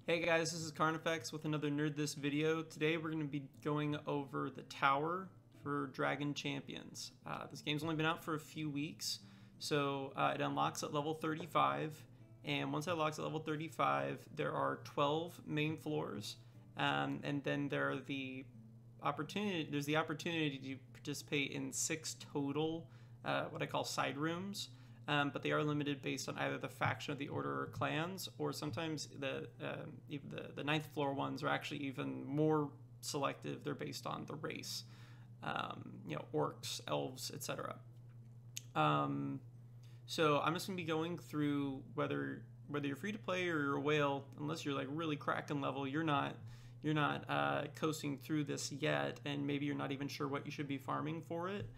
Hey guys, this is Carnifex with another Nerd This video. Today we're going to be going over the tower for Dragon Champions. This game's only been out for a few weeks, so it unlocks at level 35, and once it unlocks at level 35, there are 12 main floors, and then there's the opportunity to participate in 6 total, what I call side rooms. But they are limited based on either the faction of the order or clans, or sometimes even the ninth floor ones are actually even more selective. They're based on the race, orcs, elves, etc. So I'm just gonna be going through whether you're free to play or you're a whale. Unless you're like really cracking level, you're not coasting through this yet, and maybe you're not even sure what you should be farming for it.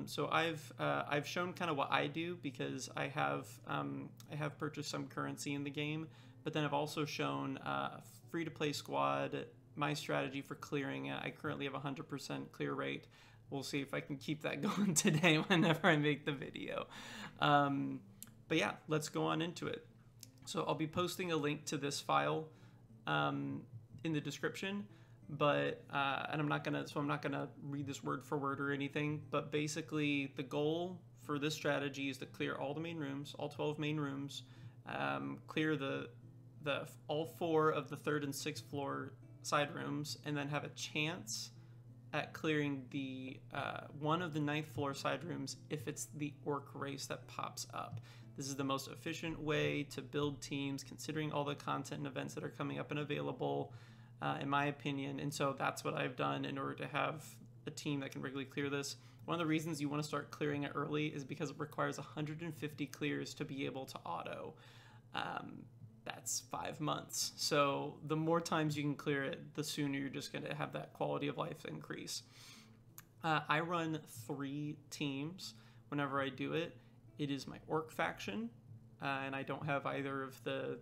So I've shown kind of what I do, because I have purchased some currency in the game, but then I've also shown free to play squad, my strategy for clearing it. I currently have 100% clear rate. We'll see if I can keep that going today whenever I make the video. But yeah, let's go on into it. So I'll be posting a link to this file in the description. But and I'm not gonna read this word for word or anything, but basically the goal for this strategy is to clear all the main rooms, all 12 main rooms, clear all 4 of the 3rd and 6th floor side rooms, and then have a chance at clearing the one of the 9th floor side rooms if it's the orc race that pops up. This is the most efficient way to build teams, considering all the content and events that are coming up and available, in my opinion. And so that's what I've done in order to have a team that can regularly clear this. One of the reasons you want to start clearing it early is because it requires 150 clears to be able to auto. That's 5 months. So the more times you can clear it, the sooner you're just going to have that quality of life increase. I run 3 teams whenever I do it. It is my orc faction, and I don't have either of the...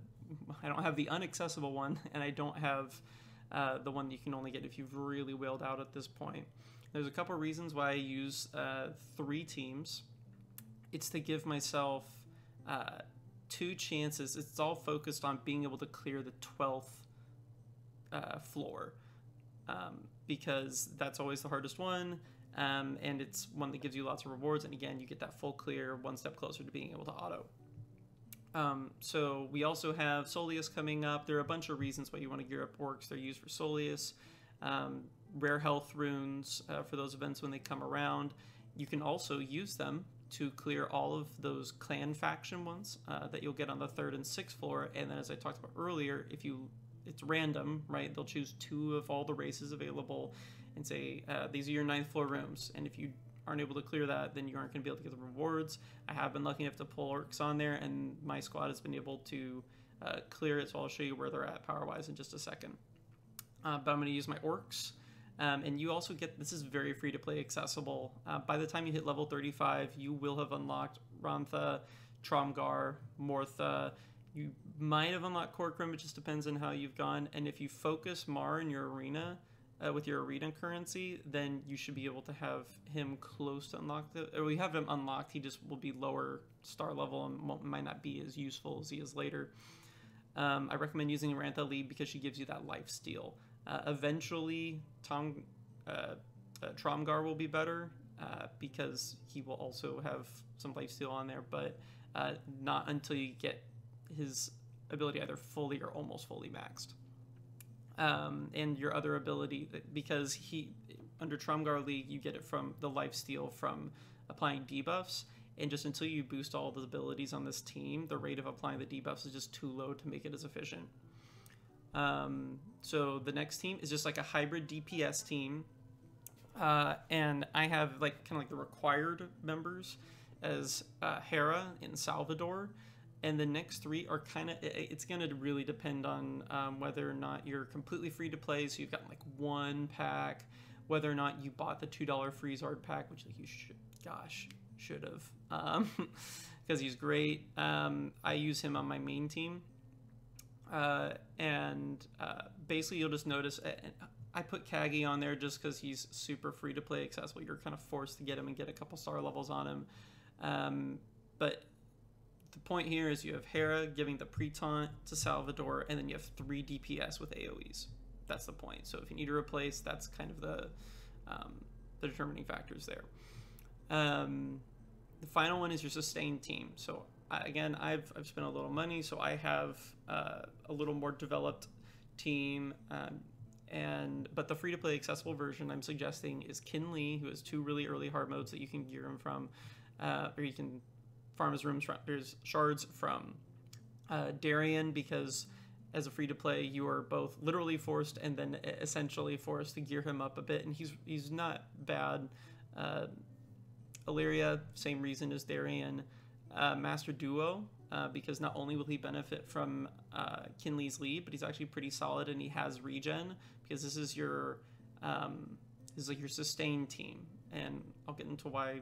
I don't have the inaccessible one, and I don't have the one that you can only get if you've really whaled out at this point. There's a couple reasons why I use 3 teams. It's to give myself 2 chances. It's all focused on being able to clear the 12th floor, because that's always the hardest one, and it's one that gives you lots of rewards, and again, you get that full clear one step closer to being able to auto. So we also have Soleus coming up. There are a bunch of reasons why you want to gear up orcs. They're used for Soleus, rare health runes for those events when they come around. You can also use them to clear all of those clan faction ones that you'll get on the 3rd and 6th floor. And then, as I talked about earlier, it's random, right? They'll choose 2 of all the races available and say, these are your 9th floor rooms. And if you aren't able to clear that, then you aren't going to be able to get the rewards. I have been lucky enough to pull orcs on there, and my squad has been able to clear it, so I'll show you where they're at power-wise in just a second. But I'm going to use my orcs, and you also get, this is very free-to-play accessible. By the time you hit level 35, you will have unlocked Rantha, Tromgar, Mortha. You might have unlocked Corcoran, it just depends on how you've gone, and if you focus Mar in your arena, with your arena currency, then you should be able to have him close to unlocked. Or we have him unlocked, he just will be lower star level and might not be as useful as he is later. I recommend using Rantha lead because she gives you that life steal. Eventually, Tromgar will be better because he will also have some life steal on there, but not until you get his ability either fully or almost fully maxed. And your other ability, because under Tromgar League, you get it from the lifesteal from applying debuffs, and just until you boost all the abilities on this team, the rate of applying the debuffs is just too low to make it as efficient. So the next team is just like a hybrid DPS team, and I have kind of like the required members as Hera and Salvador. And the next 3 are it's going to really depend on whether or not you're completely free to play, so you've got like 1 pack, whether or not you bought the $2 free Zard pack, which you should have, because he's great. I use him on my main team, and basically you'll just notice, I put Kagi on there just because he's super free to play accessible. You're kind of forced to get him and get a couple star levels on him, but the point here is you have Hera giving the pre-taunt to Salvador, and then you have 3 DPS with AoEs. That's the point. So if you need to replace, that's kind of the determining factors there. The final one is your sustain team. So again, I've spent a little money, so I have a little more developed team. But the free-to-play accessible version I'm suggesting is Kinley, who has 2 really early hard modes that you can gear him from, or you can farm his rooms from. There's shards from. Darian, because as a free-to-play, you are both literally forced and then essentially forced to gear him up a bit, and he's not bad. Illyria, same reason as Darian. Master Duo, because not only will he benefit from Kinley's lead, but he's actually pretty solid, and he has regen, because this is your your sustain team, and I'll get into why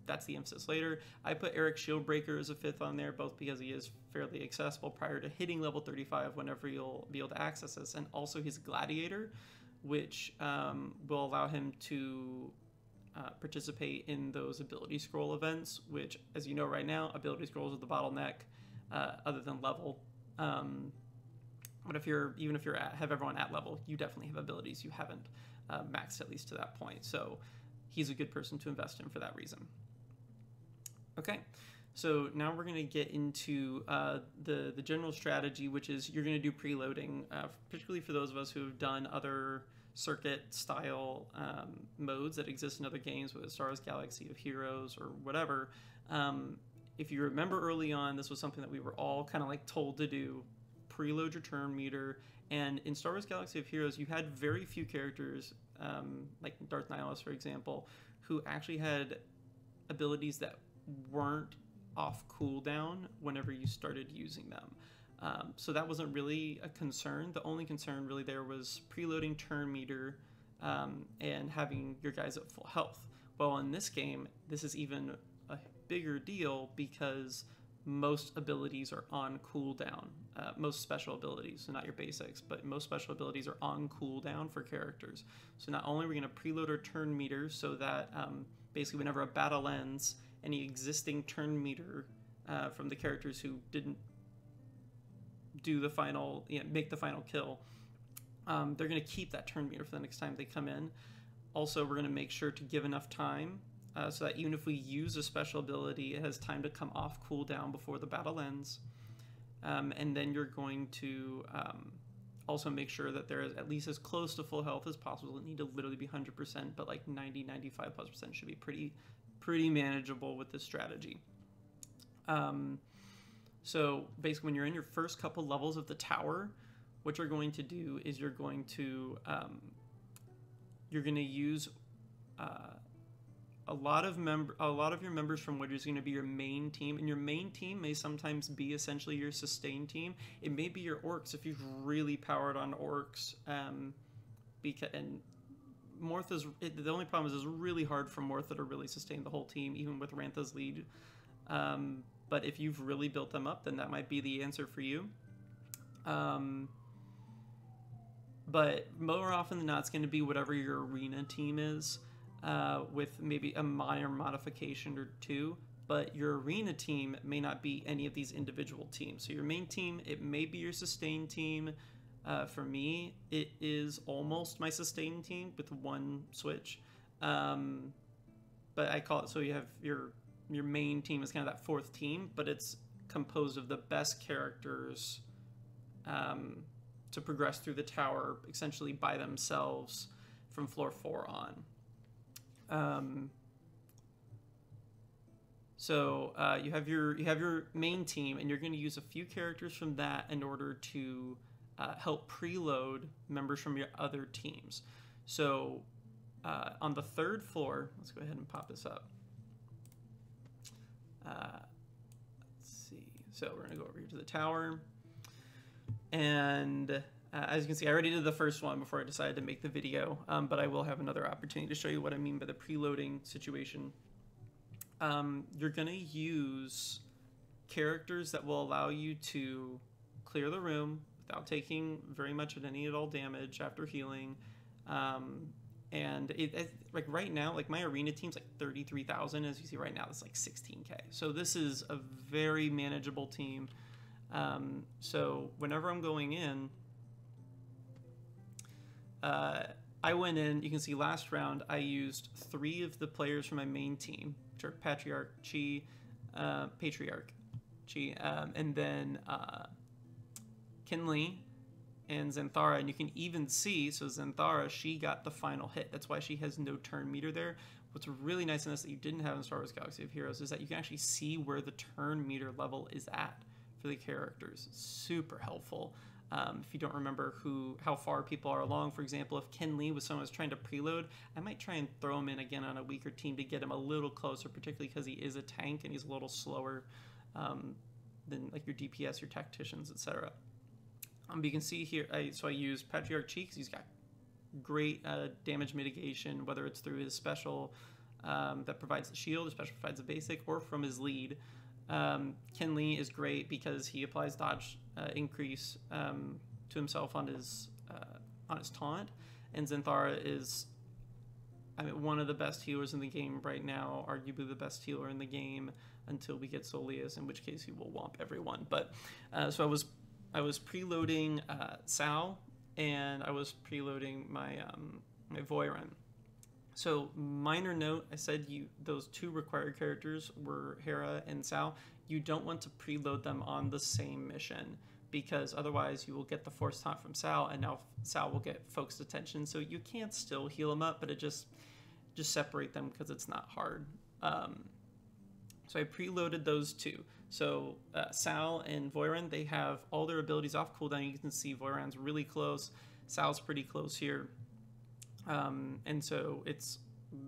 that's the emphasis later. I put Eric Shieldbreaker as a 5th on there, both because he is fairly accessible prior to hitting level 35 whenever you'll be able to access this, and also his Gladiator, which will allow him to participate in those ability scroll events, which, as you know right now, ability scrolls are the bottleneck, other than level. But even if you're have everyone at level, you definitely have abilities you haven't maxed, at least to that point. So he's a good person to invest in for that reason. Okay, so now we're going to get into the general strategy, which is you're going to do preloading, particularly for those of us who have done other circuit-style modes that exist in other games, whether it's Star Wars Galaxy of Heroes or whatever. If you remember early on, this was something that we were all kind of like told to do, preload your turn meter. And in Star Wars Galaxy of Heroes, you had very few characters, like Darth Nihilus, for example, who actually had abilities that weren't off cooldown whenever you started using them. So that wasn't really a concern. The only concern really there was preloading turn meter and having your guys at full health. Well, in this game, this is even a bigger deal because most abilities are on cooldown. Most special abilities, so not your basics, but most special abilities are on cooldown for characters. So not only are we going to preload our turn meter so that basically whenever a battle ends, any existing turn meter from the characters who didn't do the final, make the final kill, they're going to keep that turn meter for the next time they come in. Also, we're going to make sure to give enough time so that even if we use a special ability, it has time to come off cooldown before the battle ends. And then you're going to also make sure that they're at least as close to full health as possible. It need to literally be 100%, but like 90, 95+% should be pretty manageable with this strategy. So basically when you're in your first couple levels of the tower, what you're going to do is you're going to use a lot of your members from what is going to be your main team, and your main team may sometimes be essentially your sustain team. It may be your orcs if you've really powered on orcs, and Mortha's, the only problem is it's really hard for Mortha to really sustain the whole team, even with Rantha's lead. But if you've really built them up, then that might be the answer for you. But more often than not, it's going to be whatever your arena team is, with maybe a minor modification or two. But your arena team may not be any of these individual teams. So your main team, it may be your sustain team. For me, it is almost my sustain team with one switch. But I call it, so you have your main team is kind of that fourth team, but it's composed of the best characters to progress through the tower essentially by themselves from floor 4 on. So you have your main team, and you're going to use a few characters from that in order to help preload members from your other teams. So on the 3rd floor, let's go ahead and pop this up. Let's see. So we're going to go over here to the tower. And as you can see, I already did the first one before I decided to make the video, but I will have another opportunity to show you what I mean by the preloading situation. You're going to use characters that will allow you to clear the room without taking very much of any at all damage after healing, And like right now, like my arena team's like 33,000. As you see right now, it's like 16K. So this is a very manageable team. So whenever I'm going in, I went in, you can see last round, I used 3 of the players from my main team, which are Patriarch, Chi, and then Kinley and Xanthara. And you can even see, so Xanthara, she got the final hit. That's why she has no turn meter there. What's really nice in this that you didn't have in Star Wars Galaxy of Heroes is that you can actually see where the turn meter level is at for the characters. Super helpful. If you don't remember how far people are along, for example, if Ken Lee was someone who's trying to preload, I might try and throw him in again on a weaker team to get him a little closer, particularly because he is a tank and he's a little slower than like your DPS, your tacticians, etc. You can see here, so I use Patriarch Chi because he's got great damage mitigation, whether it's through his special that provides the shield, his special provides a basic, or from his lead. Ken Lee is great because he applies dodge increase to himself on his taunt, and Xanthara is, I mean, one of the best healers in the game right now, arguably the best healer in the game until we get Soleus, in which case he will womp everyone. But so I was preloading Sal, and I was preloading my my Voiren. So minor note, I said those 2 required characters were Hera and Sal. You don't want to preload them on the same mission because otherwise you will get the force taunt from Sal, and now Sal will get focused attention. So you can't still heal him up, but it just separate them because it's not hard. So I preloaded those 2. So Sal and Voiren, they have all their abilities off cooldown. You can see Voiren's really close. Sal's pretty close here. And so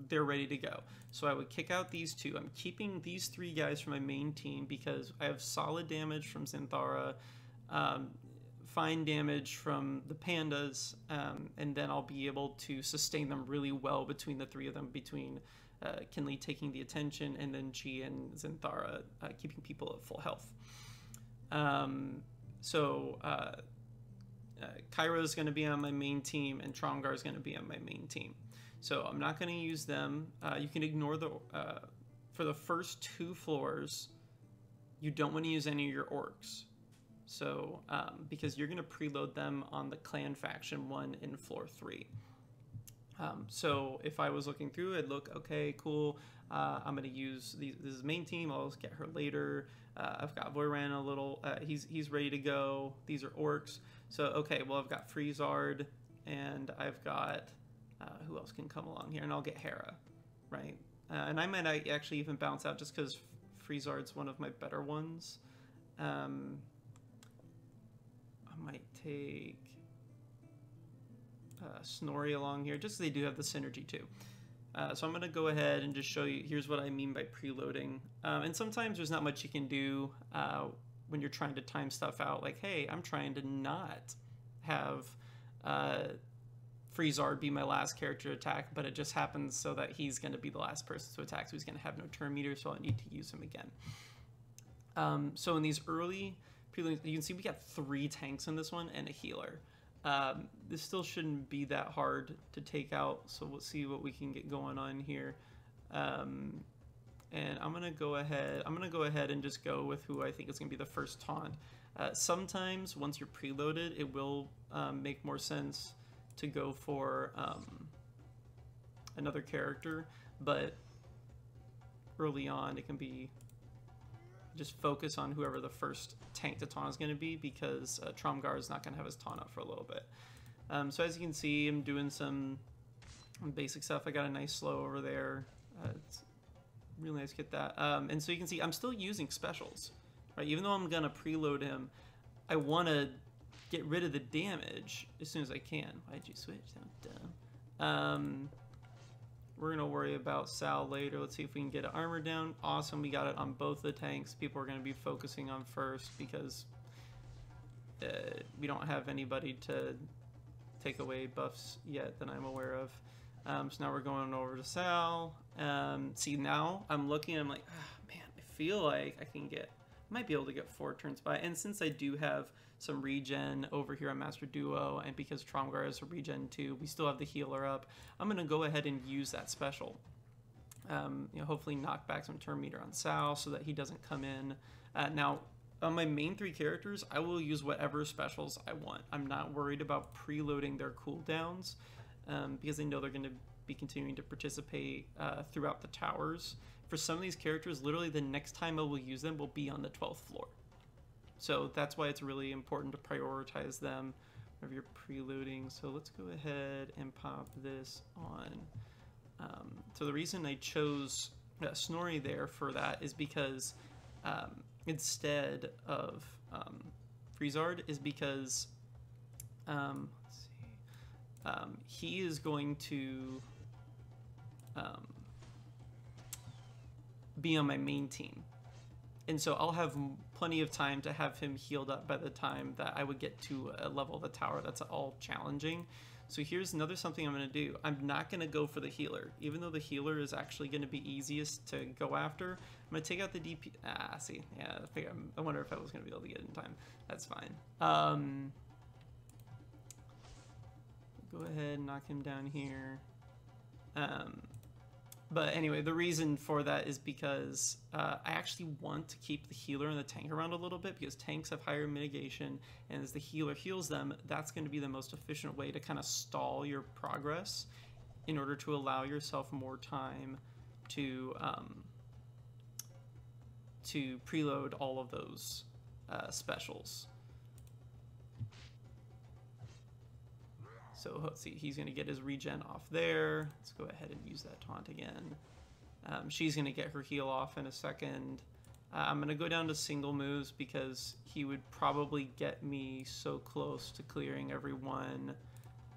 they're ready to go. So I would kick out these 2. I'm keeping these 3 guys from my main team because I have solid damage from Xanthara, fine damage from the pandas, and then I'll be able to sustain them really well between the 3 of them, between Kinley taking the attention and then Chi and Xanthara keeping people at full health. Kyra is going to be on my main team, and Tromgar is going to be on my main team. So I'm not going to use them. You can ignore for the first 2 floors, you don't want to use any of your orcs. So, because you're going to preload them on the clan faction one in floor 3. So if I was looking through, I'd look, okay, cool. I'm going to use this is main team. I'll just get her later. I've got Voiren a little. He's ready to go. These are orcs. So, okay, well, I've got Freezard, and I've got, who else can come along here? And I'll get Hera, right? And I might actually even bounce out just because Freezard's one of my better ones. I might take Snorri along here, just because they do have the synergy too. So I'm going to go ahead and just show you, here's what I mean by preloading. And sometimes there's not much you can do when you're trying to time stuff out. Like, hey, I'm trying to not have Freezard be my last character to attack, but it just happens so that he's going to be the last person to attack, so he's going to have no turn meter, so I need to use him again. So in these early preloadings, you can see we got 3 tanks in this one and a healer. This still shouldn't be that hard to take out, so we'll see what we can get going on here. And I'm gonna go ahead and just go with who I think is gonna be the first taunt. Sometimes once you're preloaded, it will make more sense to go for another character, but early on it can be just focus on whoever the first tank to taunt is going to be, because Tromgar is not going to have his taunt up for a little bit. So as you can see, I'm doing some basic stuff. I got a nice slow over there. It's really nice to get that. And so you can see I'm still using specials, right? Even though I'm going to preload him, I want to get rid of the damage as soon as I can. Why'd you switch? Dumb. We're going to worry about Sal later. Let's see if we can get an armor down. Awesome, we got it on both the tanks. People are going to be focusing on first because we don't have anybody to take away buffs yet that I'm aware of. So now we're going over to Sal. See, now I'm looking, I'm like, man, I feel like I might be able to get 4 turns by. And since I do have some regen over here on Master Duo, and because Tromgar is a regen too, we still have the healer up. I'm going to go ahead and use that special. You know, hopefully knock back some turn meter on Sal so that he doesn't come in. Now, on my main 3 characters, I will use whatever specials I want. I'm not worried about preloading their cooldowns because I know they're going to be continuing to participate throughout the towers. For some of these characters, literally the next time I will use them will be on the 12th floor. So that's why it's really important to prioritize them whenever you're preloading. So let's go ahead and pop this on. So the reason I chose Snorri there for that is because instead of Friezard is because let's see, he is going to be on my main team, and so I'll have plenty of time to have him healed up by the time that I would get to a level of the tower that's all challenging. So here's another something I'm going to do. I'm not going to go for the healer, even though the healer is actually going to be easiest to go after. I'm going to take out the DP. See, yeah, I wonder if I was going to be able to get it in time. That's fine. Go ahead and knock him down here. But anyway, the reason for that is because I actually want to keep the healer and the tank around a little bit, because tanks have higher mitigation, and as the healer heals them, that's going to be the most efficient way to kind of stall your progress in order to allow yourself more time to preload all of those specials. So let's see, he's going to get his regen off there. Let's go ahead and use that taunt again. She's going to get her heal off in a second. I'm going to go down to single moves because he would probably get me so close to clearing everyone.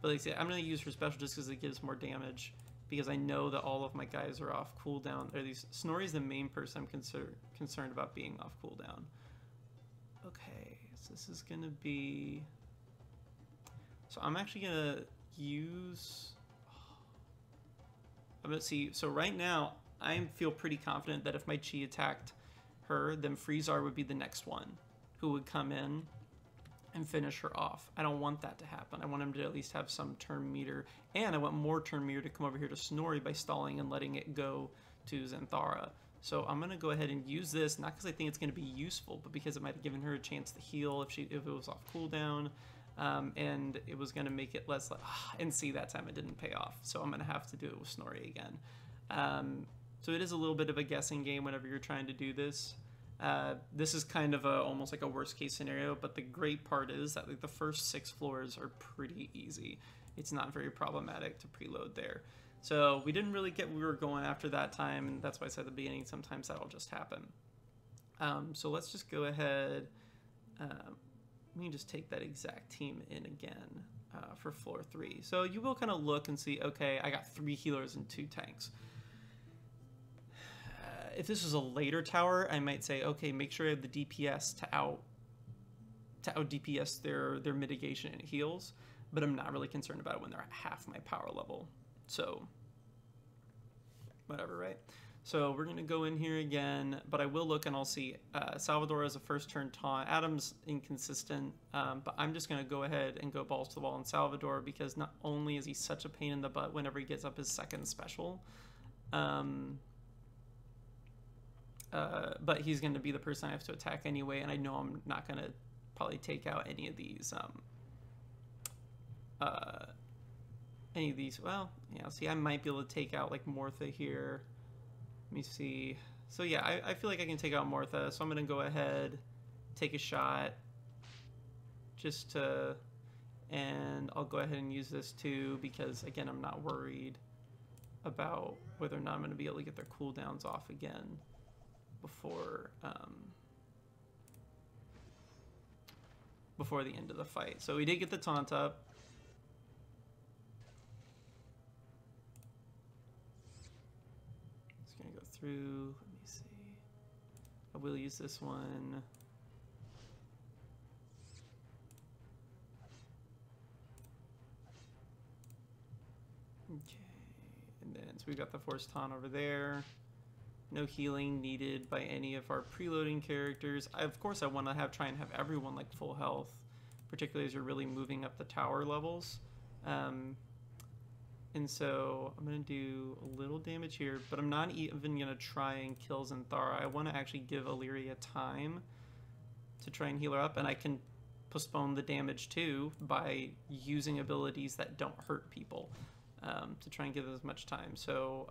But like I said, I'm going to use her special just because it gives more damage, because I know that all of my guys are off cooldown. Or at least Snorri's the main person I'm concerned about being off cooldown. Okay, so this is going to be... So I'm actually going to use... I'm going to see. So right now, I feel pretty confident that if my Chi attacked her, then Friezar would be the next one who would come in and finish her off. I don't want that to happen. I want him to at least have some turn meter. And I want more turn meter to come over here to Snorri by stalling and letting it go to Xanthara. So I'm going to go ahead and use this, not because I think it's going to be useful, but because it might have given her a chance to heal if it was off cooldown. And it was going to make it less like, and see, that time it didn't pay off. So I'm going to have to do it with Snorri again. So it is a little bit of a guessing game whenever you're trying to do this. This is kind of almost like a worst case scenario, but the great part is that like the first 6 floors are pretty easy. It's not very problematic to preload there. So we didn't really get what we were going after that time, and that's why I said at the beginning, sometimes that'll just happen. So let's just go ahead. We can just take that exact team in again for floor 3. So you will kind of look and see, okay, I got 3 healers and 2 tanks. If this was a later tower, I might say, okay, make sure I have the DPS to out DPS their mitigation and heals, but I'm not really concerned about it when they're at half my power level. So whatever, right? So we're going to go in here again, but I will look and I'll see Salvador as a first turn taunt. Adam's inconsistent, but I'm just going to go ahead and go balls to the wall on Salvador, because not only is he such a pain in the butt whenever he gets up his second special, but he's going to be the person I have to attack anyway, and I know I'm not going to probably take out any of these, well, yeah, see, I might be able to take out like Mortha here. Let me see. So yeah, I feel like I can take out Mortha, so I'm going to go ahead, take a shot, just to, and I'll go ahead and use this too, because again, I'm not worried about whether or not I'm going to be able to get their cooldowns off again before the end of the fight. So we did get the taunt up. Just gonna go through, let me see. I will use this one. Okay, and then so we've got the force taunt over there. No healing needed by any of our preloading characters. Of course, I want to try and have everyone like full health, particularly as you're really moving up the tower levels. And so I'm going to do a little damage here, but I'm not even going to try and kill Zinthara. I want to actually give Illyria time to try and heal her up, and I can postpone the damage too by using abilities that don't hurt people to try and give as much time. So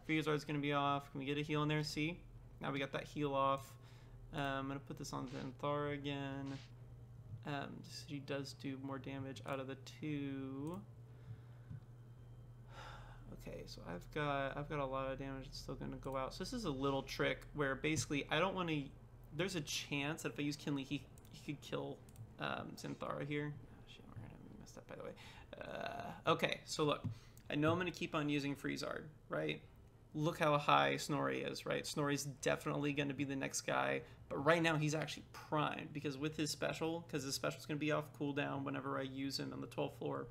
Freezard's going to be off. Can we get a heal in there? See? Now we got that heal off. I'm going to put this on Zinthara again. Just so she does do more damage out of the 2. Okay, so I've got a lot of damage that's still going to go out. So this is a little trick where basically I don't want to... There's a chance that if I use Kinley, he could kill Zinthara here. Oh, shit, we're going to mess that, by the way. Okay, so look. I know I'm going to keep on using Freezard, right? Look how high Snorri is, right? Snorri's definitely going to be the next guy. But right now he's actually primed because with his special, because his special is going to be off cooldown whenever I use him on the 12th floor.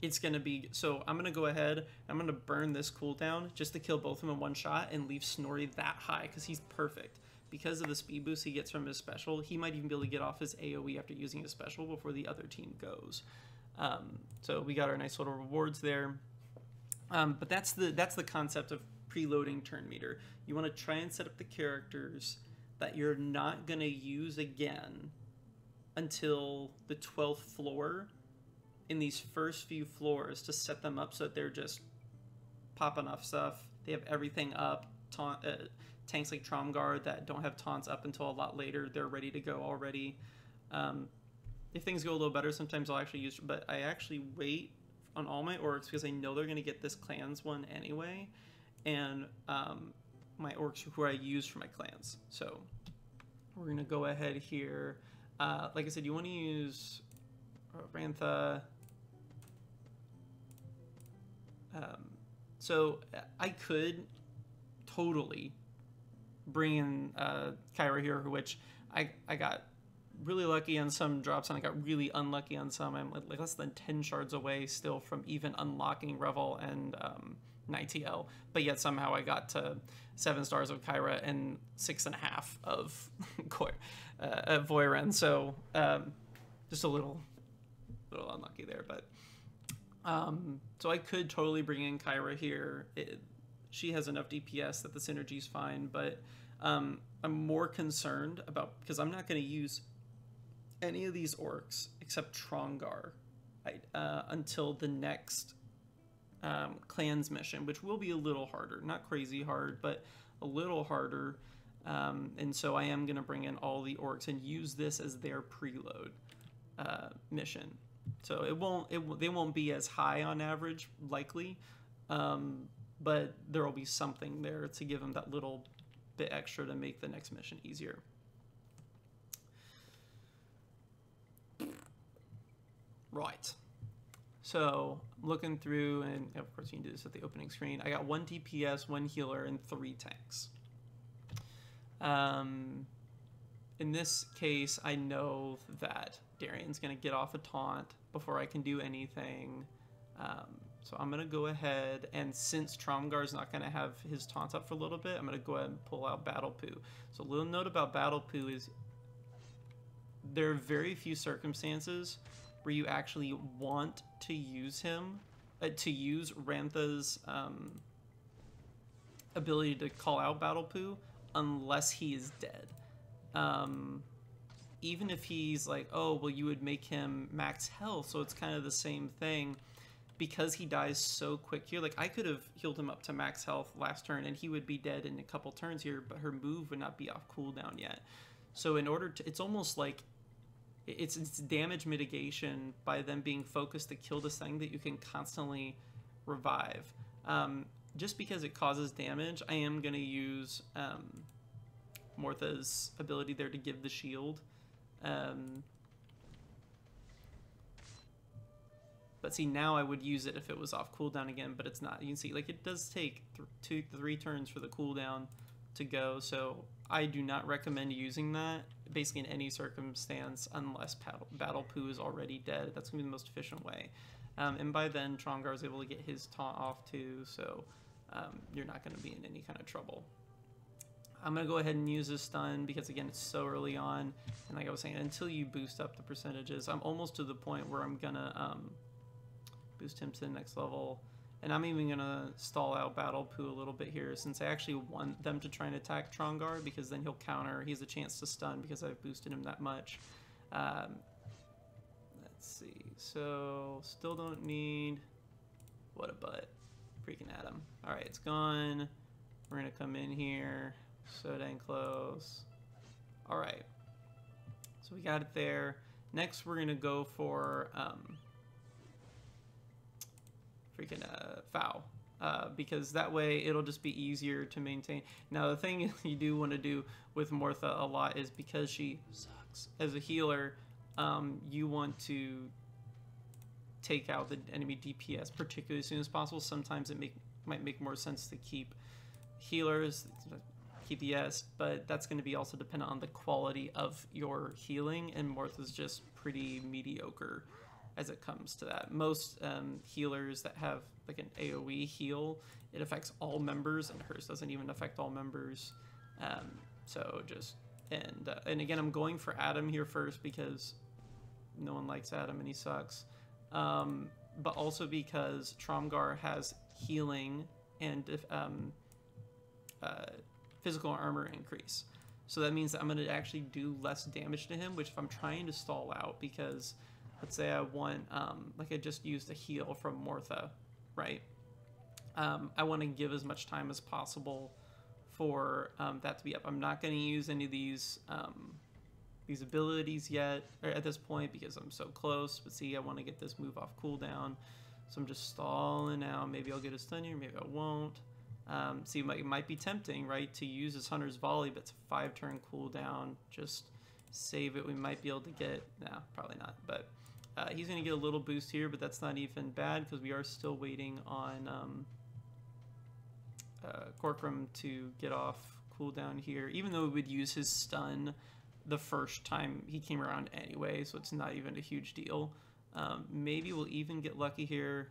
It's going to be, so I'm going to go ahead, I'm going to burn this cooldown just to kill both of them in one shot and leave Snorri that high because he's perfect. Because of the speed boost he gets from his special, he might even be able to get off his AoE after using his special before the other team goes. So we got our nice little rewards there. But that's the concept of preloading turn meter. You want to try and set up the characters that you're not going to use again until the 12th floor in these first few floors to set them up so that they're just popping off stuff. They have everything up. Tanks like Tromguard that don't have taunts up until a lot later, they're ready to go already. If things go a little better, sometimes I'll actually use, but I actually wait on all my orcs because I know they're going to get this clans one anyway, and my orcs who I use for my clans. So we're going to go ahead here. Like I said, you want to use Rantha. So I could totally bring in Kyra here, which I got really lucky on some drops and I got really unlucky on some. I'm like less than 10 shards away still from even unlocking Revel and Nightl, but yet somehow I got to 7 stars of Kyra and 6.5 of Voiren. So just a little unlucky there, but so I could totally bring in Kyra here. She has enough DPS that the synergy's fine, but I'm more concerned about, because I'm not going to use any of these orcs except Trongar until the next clans mission, which will be a little harder. Not crazy hard, but a little harder. And so I am going to bring in all the orcs and use this as their preload mission. So they won't be as high on average, likely, but there will be something there to give them that little bit extra to make the next mission easier. Right. So looking through, and of course you can do this at the opening screen. I got 1 DPS, 1 healer, and 3 tanks. In this case, I know that Darian's going to get off a taunt before I can do anything. So I'm going to go ahead, and since Tromgar's not going to have his taunts up for a little bit, I'm going to go ahead and pull out Battle Poo. So a little note about Battle Poo is there are very few circumstances where you actually want to use him, to use Rantha's ability to call out Battle Poo unless he is dead. Even if he's like, oh, well, you would make him max health, so it's kind of the same thing. Because he dies so quick here, like I could have healed him up to max health last turn and he would be dead in a couple turns here, but her move would not be off cooldown yet. So in order to, it's almost like it's damage mitigation by them being focused to kill this thing that you can constantly revive. Just because it causes damage, I am going to use Mortha's ability there to give the shield. But see, now I would use it if it was off cooldown again, but it's not. You can see, like, it does take 2 to 3 turns for the cooldown to go, so I do not recommend using that, basically in any circumstance, unless Battle Poo is already dead. That's going to be the most efficient way. And by then, Trongar is able to get his taunt off too, so you're not going to be in any kind of trouble. I'm going to go ahead and use this stun because, again, it's so early on. And like I was saying, until you boost up the percentages, I'm almost to the point where I'm going to boost him to the next level. And I'm even going to stall out Battle Poo a little bit here since I actually want them to try and attack Trongar because then he'll counter. He has a chance to stun because I've boosted him that much. Let's see. So, still don't need... What a butt. Freaking Adam. Alright, it's gone. We're going to come in here. So dang close. Alright. So we got it there. Next, we're going to go for... foul, because that way it'll just be easier to maintain. Now the thing you do want to do with Mortha a lot is because she sucks as a healer, you want to take out the enemy DPS particularly as soon as possible. Sometimes it might make more sense to keep healers, keep the S, but that's going to be also dependent on the quality of your healing, and Mortha's just pretty mediocre as it comes to that. Most healers that have like an AoE heal, it affects all members, and hers doesn't even affect all members. So just, and again, I'm going for Adam here first because no one likes Adam and he sucks. But also because Tromgar has healing and physical armor increase. So that means that I'm going to actually do less damage to him, which if I'm trying to stall out, because let's say I want, like I just used a heal from Mortha, right? I want to give as much time as possible for that to be up. I'm not going to use any of these abilities yet, or at this point, because I'm so close. But see, I want to get this move off cooldown, so I'm just stalling out. Maybe I'll get a stun here, maybe I won't. See, it might be tempting, right, to use this Hunter's Volley, but it's a 5-turn cooldown. Just save it. We might be able to get, no, probably not, but he's going to get a little boost here, but that's not even bad because we are still waiting on Corcoran to get off cooldown here, even though we would use his stun the first time he came around anyway, so it's not even a huge deal. Maybe we'll even get lucky here.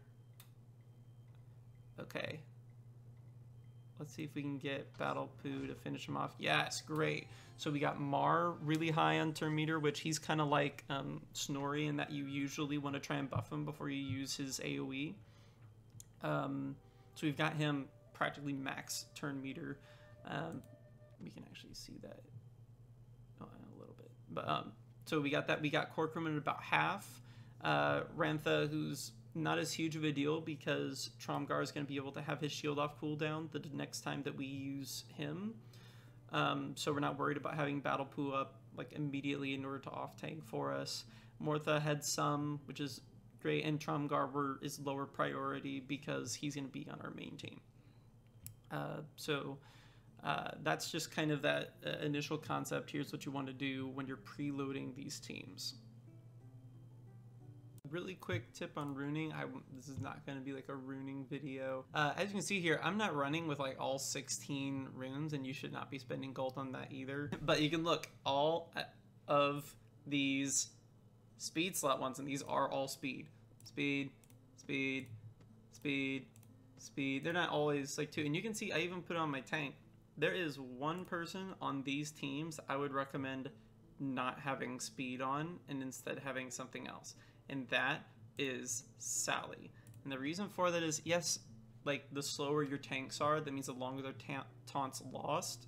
Okay. Let's see if we can get Battle Poo to finish him off. Yes, great. So we got Mar really high on turn meter, which he's kind of like Snorri in that you usually want to try and buff him before you use his AoE. So we've got him practically max turn meter. We can actually see that a little bit. But so we got that. We got Corcoran at about half. Rantha, who's not as huge of a deal because Tromgar is going to be able to have his shield off cooldown the next time that we use him. So we're not worried about having Battle Poo up like immediately in order to off tank for us. Mortha had some, which is great, and Tromgar is lower priority because he's going to be on our main team. So that's just kind of that initial concept. Here's what you want to do when you're preloading these teams. Really quick tip on runing. This is not going to be like a runing video. As you can see here, I'm not running with like all 16 runes, and you should not be spending gold on that either. But you can look, all of these speed slot ones, and these are all speed. Speed, speed, speed, speed. They're not always like two. And you can see I even put on my tank. There is one person on these teams I would recommend not having speed on and instead having something else. And that is Sally. And the reason for that is, yes, like the slower your tanks are, that means the longer their taunts last.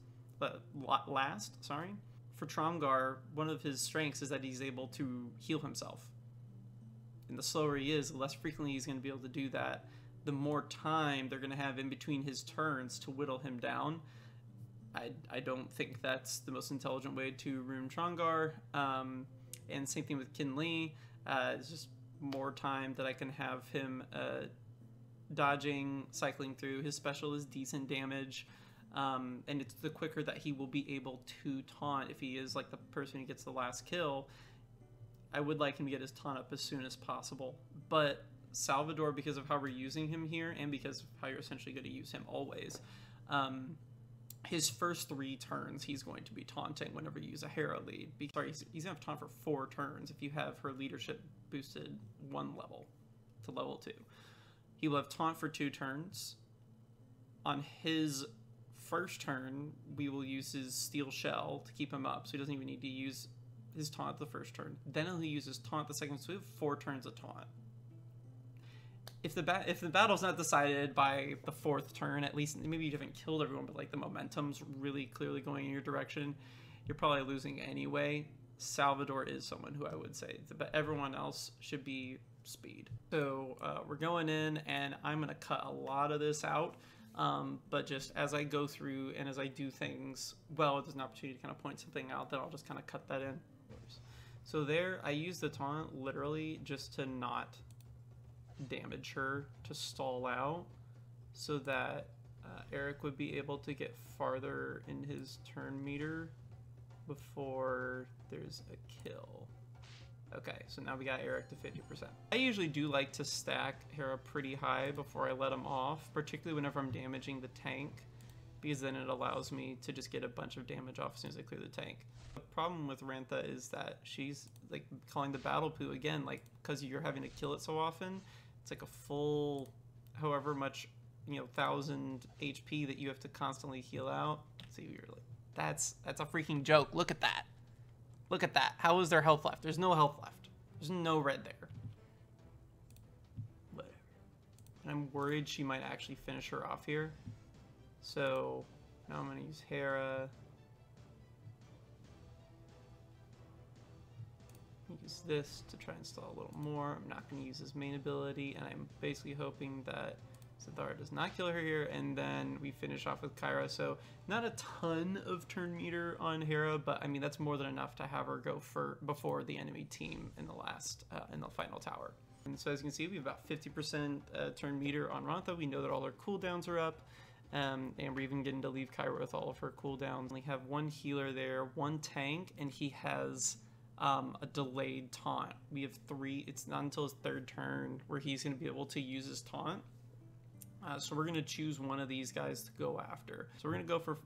For Tromgar, one of his strengths is that he's able to heal himself. And the slower he is, the less frequently he's going to be able to do that. The more time they're going to have in between his turns to whittle him down. I don't think that's the most intelligent way to rune Tromgar. And same thing with Kinley. It's just more time that I can have him dodging, cycling through. His special is decent damage, and it's the quicker that he will be able to taunt. If he is like the person who gets the last kill, I would like him to get his taunt up as soon as possible. But Salvador, because of how we're using him here, and because of how you're essentially going to use him always, his first 3 turns, he's going to be taunting whenever you use a Hera lead. Sorry, he's going to have taunt for 4 turns if you have her leadership boosted 1 level to level 2. He will have taunt for 2 turns. On his first turn, we will use his Steel Shell to keep him up, so he doesn't even need to use his taunt the first turn. Then he'll use his taunt the second, so we have 4 turns of taunt. If the battle's not decided by the 4th turn, at least maybe you haven't killed everyone, but like the momentum's really clearly going in your direction, you're probably losing anyway. Salvador is someone who I would say, but everyone else should be speed. So we're going in, and I'm gonna cut a lot of this out, but just as I go through and as I do things, well, there's an opportunity to kind of point something out, then I'll just kind of cut that in. So there, I use the taunt literally just to not damage her, to stall out, so that Eric would be able to get farther in his turn meter before there's a kill. Okay, so now we got Eric to 50%. I usually do like to stack Hera pretty high before I let him off, particularly whenever I'm damaging the tank, because then it allows me to just get a bunch of damage off as soon as I clear the tank. The problem with Rantha is that she's like calling the battle poo again, like because you're having to kill it so often. It's like a full, however much, 1,000 HP that you have to constantly heal out. See, you're like, that's a freaking joke. Look at that. Look at that. How is there health left? There's no health left. There's no red there. Whatever. And I'm worried she might actually finish her off here. So now I'm gonna use Hera. Use this to try and stall a little more. I'm not going to use his main ability, and I'm basically hoping that Sidara does not kill her here, and then we finish off with Kyra. So not a ton of turn meter on Hera, but I mean that's more than enough to have her go for before the enemy team in the final tower. And so as you can see, we have about 50% turn meter on Rantha. We know that all her cooldowns are up, and we're even getting to leave Kyra with all of her cooldowns. We have 1 healer there, 1 tank, and he has a delayed taunt. We have 3. It's not until his 3rd turn where he's going to be able to use his taunt. So we're going to choose one of these guys to go after. So we're going to go for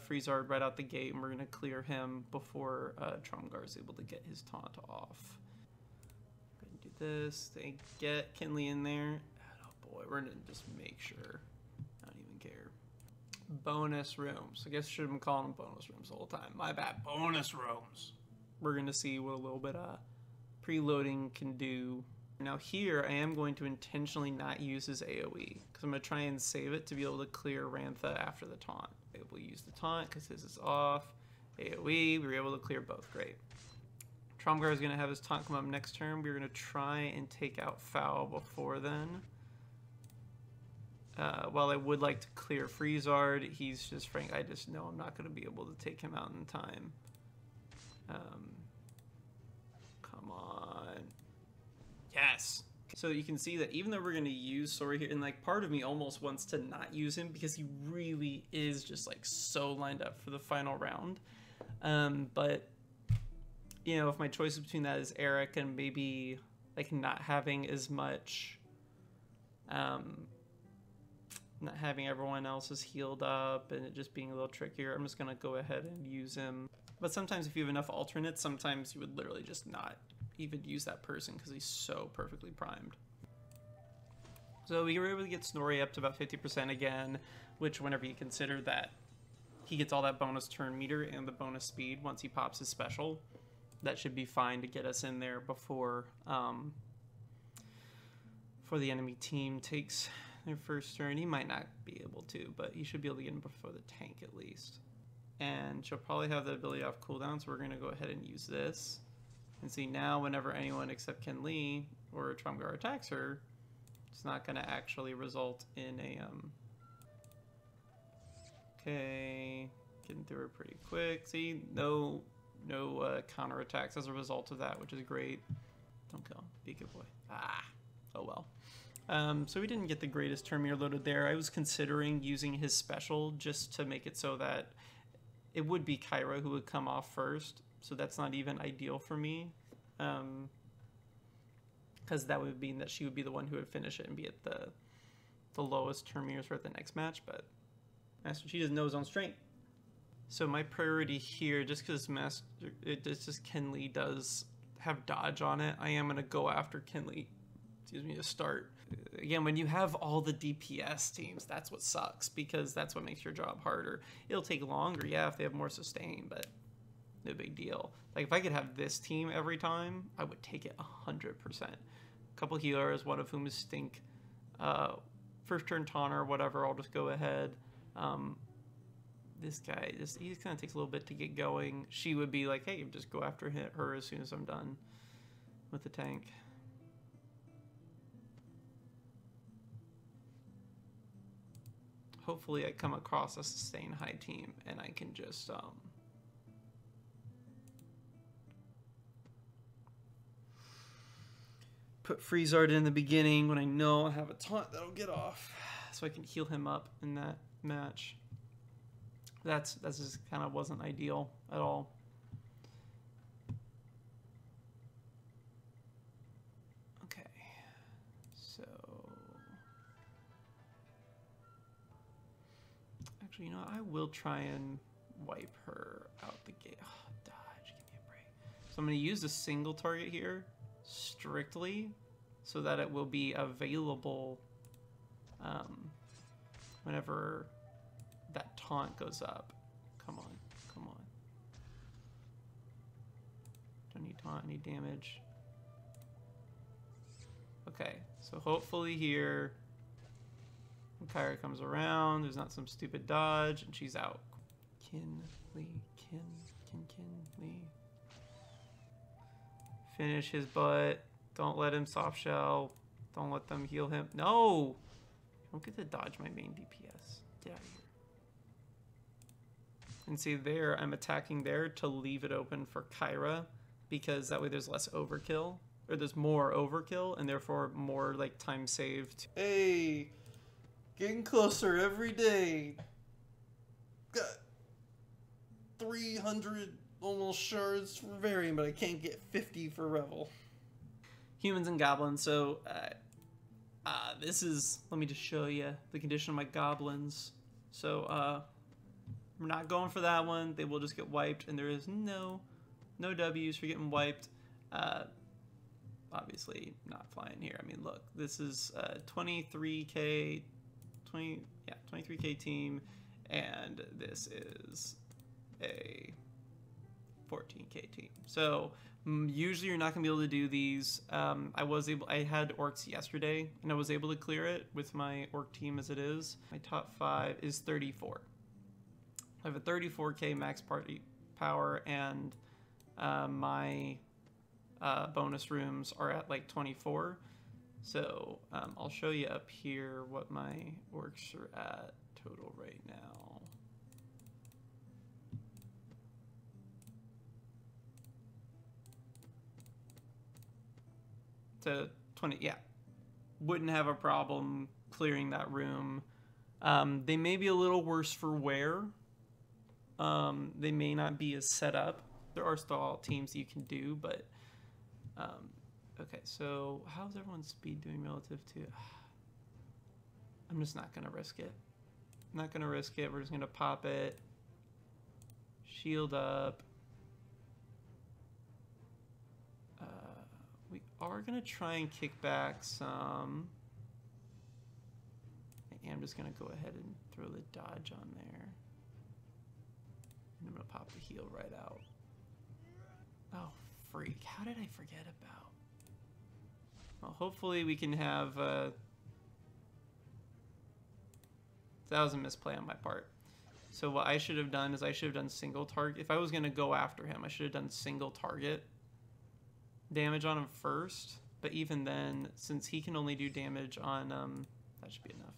Freezard right out the gate, and we're going to clear him before Trumgar is able to get his taunt off. Go ahead and do this. They get Kinley in there. Oh boy, we're going to just make sure. I don't even care. Bonus rooms. I guess I should have been calling them bonus rooms the whole time. My bad. Bonus rooms. We're going to see what a little bit of preloading can do. Now here, I am going to intentionally not use his AoE, because I'm going to try and save it to be able to clear Rantha after the taunt. We'll use the taunt because his is off. AoE, we were able to clear both. Great. Tromgar is going to have his taunt come up next turn. We're going to try and take out Foul before then. While I would like to clear Freezard, he's just frank. I just know I'm not going to be able to take him out in time. Come on. Yes. So you can see that even though we're going to use Sora here, and like part of me almost wants to not use him because he really is just like so lined up for the final round. But if my choice between that is Eric and maybe like not having as much, not having everyone else's healed up and it just being a little trickier, I'm just going to go ahead and use him. But sometimes if you have enough alternates, sometimes you would literally just not even use that person because he's so perfectly primed. So we were able to get Snorri up to about 50% again, which whenever you consider that he gets all that bonus turn meter and the bonus speed once he pops his special, that should be fine to get us in there before the enemy team takes their first turn. He might not be able to, but he should be able to get him before the tank at least. And she'll probably have the ability off cooldown, so we're going to go ahead and use this. And see now, whenever anyone except Ken Lee or Trumgar attacks her, it's not going to actually result in a... Okay, getting through her pretty quick. See, no counter attacks as a result of that, which is great. Don't kill him. Be a good boy. Oh well. So we didn't get the greatest turn meter loaded there. I was considering using his special just to make it so that it would be Kyra who would come off first, so that's not even ideal for me, because that would mean that she would be the one who would finish it and be at the lowest turn meters for the next match, but Master Chief doesn't know his own strength. So my priority here, just because Kenley does have dodge on it, I am going to go after Kenley excuse me, to start. Again, when you have all the DPS teams, that's what sucks, because that's what makes your job harder. It'll take longer, yeah, if they have more sustain, but no big deal. Like, if I could have this team every time, I would take it 100%. A couple healers, one of whom is Stink. First turn taunter, whatever, I'll just go ahead. This guy, he kind of takes a little bit to get going. She would be like, hey, just go after her as soon as I'm done with the tank. Hopefully I come across a sustain high team and I can just put freeze art in the beginning when I know I have a taunt that'll get off, so I can heal him up in that match. That's just kind of wasn't ideal at all. Okay, so actually, you know, I will try and wipe her out the gate. Oh, dodge, give me a break. So I'm going to use a single target here strictly so that it will be available whenever that taunt goes up. Come on, come on. Don't need taunt, need damage. Okay, so hopefully here, when Kyra comes around, there's not some stupid dodge, and she's out. Lee. Finish his butt. Don't let him soft shell. Don't let them heal him. No! Don't get to dodge my main DPS. Get out of here. And see there, I'm attacking there to leave it open for Kyra, because that way there's less overkill, or there's more overkill, and therefore more like time saved. Hey, getting closer every day. Got 300 almost shards for Varian, but I can't get 50 for Revel. Humans and goblins. So this is, let me just show you the condition of my goblins. So we're not going for that one. They will just get wiped, and there is no W's for getting wiped. Obviously not flying here. I mean, look, this is 23k team, and this is a 14k team. So usually you're not gonna be able to do these. I had orcs yesterday, and I was able to clear it with my orc team as it is. My top 5 is 34. I have a 34k max party power, and my bonus rooms are at like 24. So I'll show you up here what my orcs are at total right now. To 20, yeah. Wouldn't have a problem clearing that room. They may be a little worse for wear. They may not be as set up. There are still teams you can do, but okay, so how's everyone's speed doing relative to? I'm just not gonna risk it. I'm not gonna risk it. We're just gonna pop it. Shield up. We are gonna try and kick back some. I'm just gonna go ahead and throw the dodge on there. And I'm gonna pop the heal right out. Oh, freak. How did I forget about? Well, hopefully we can have... that was a misplay on my part. So what I should have done is I should have done single target. If I was gonna go after him, I should have done single target damage on him first. But even then, since he can only do damage on... that should be enough.